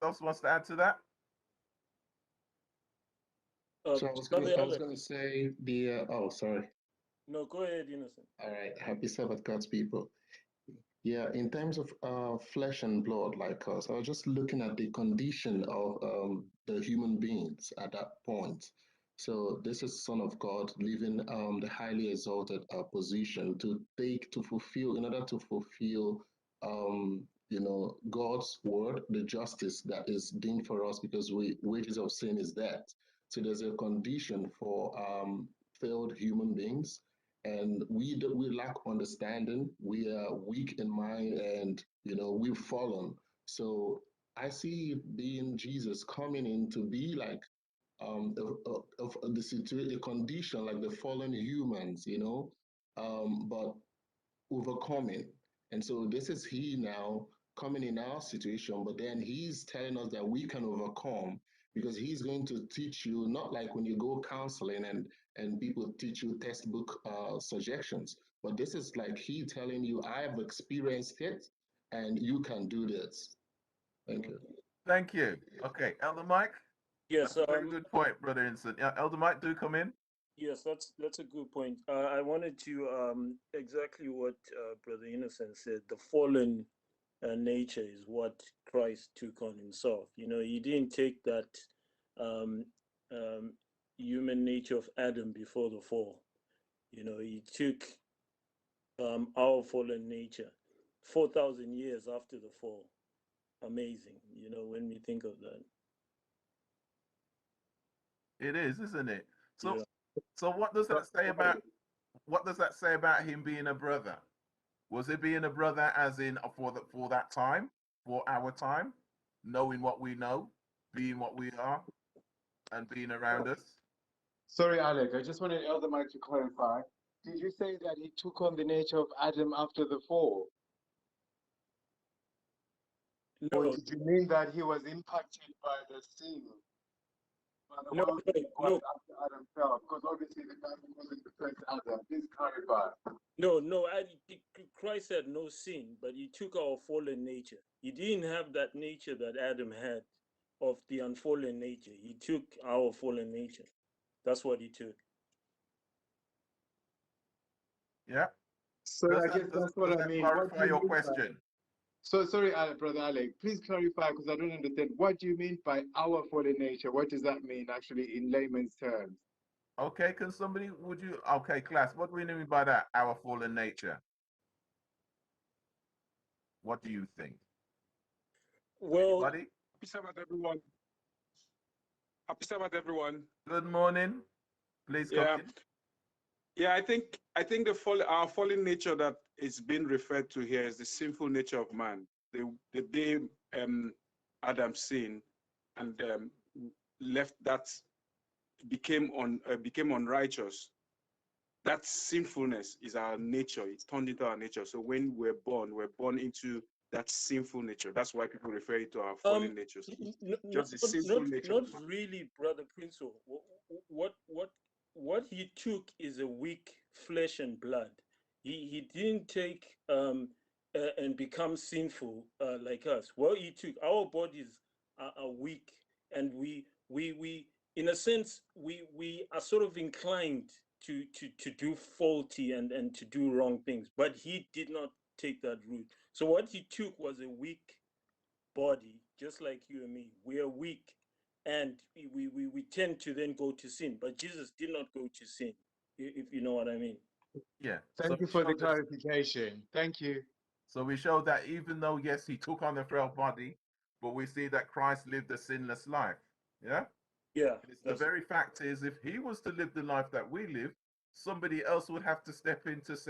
else wants to add to that? So I was gonna say oh, sorry. No, go ahead, Innocent. All right, happy Sabbath, God's people. Yeah, in terms of flesh and blood like us, I was just looking at the condition of the human beings at that point. So this is Son of God living the highly exalted position to fulfill, in order to fulfill, God's word, the justice that is deemed for us, because wages of sin is death. So there's a condition for failed human beings, and we lack understanding. We are weak in mind, and we've fallen. So I see being Jesus coming in to be like of the situation, a condition like the fallen humans, but overcoming. And so this is he now coming in our situation, but then he's telling us that we can overcome, because he's going to teach you, not like when you go counseling and people teach you textbook suggestions, but this is like he telling you, I have experienced it and you can do this. Thank you. Thank you. Okay, Elder Mike? Yes, that's a very good point, Brother Instant. Yeah, Elder Mike, do come in. Yes, that's a good point. I wanted to exactly what Brother Innocent said. The fallen nature is what Christ took on himself. He didn't take that um, human nature of Adam before the fall. He took our fallen nature 4,000 years after the fall. Amazing, when we think of that. It is, isn't it? So, Yeah. So what does that say about him being a brother? Was it being a brother as in for that time, for our time, knowing what we know, being what we are, and being around us? Sorry, Alec, I just wanted Elder Mike to clarify. Did you say that he took on the nature of Adam after the fall? No. Or did you mean that he was impacted by the sin? No. After Adam fell, because obviously the Bible wasn't the first Adam. Please clarify. No. Christ had no sin, but he took our fallen nature. He didn't have that nature that Adam had of the unfallen nature. He took our fallen nature. That's what he took. Yeah. So I guess that's what I mean. Clarify your question. So sorry, Brother Alec, please clarify, because I don't understand. What do you mean by our fallen nature? What does that mean actually in layman's terms? Okay, can somebody, okay, class, what do we mean by that, our fallen nature? What do you think? Well, Anybody? Happy Sabbath, everyone. Happy Sabbath, everyone. Good morning. Please come in. Yeah, I think our fallen nature that is being referred to here is the sinful nature of man. The day Adam sinned and left that became unrighteous. That sinfulness is our nature. It's turned into our nature. So when we're born into that sinful nature. That's why people refer it to our fallen nature. Just the sinful nature. Not really, Brother Prince. What he took is a weak flesh and blood. He didn't take and become sinful like us. Well, he took, our bodies are weak, and we in a sense we are sort of inclined to do faulty and to do wrong things, but he did not take that route. So what he took was a weak body, just like you and me. We are weak, and we tend to then go to sin, but Jesus did not go to sin, if you know what I mean. Yeah. Thank you for the clarification. Thank you. So we show that even though, yes, he took on the frail body, but we see that Christ lived a sinless life. Yeah? Yeah. The very fact is, if he was to live the life that we live, somebody else would have to step in to say,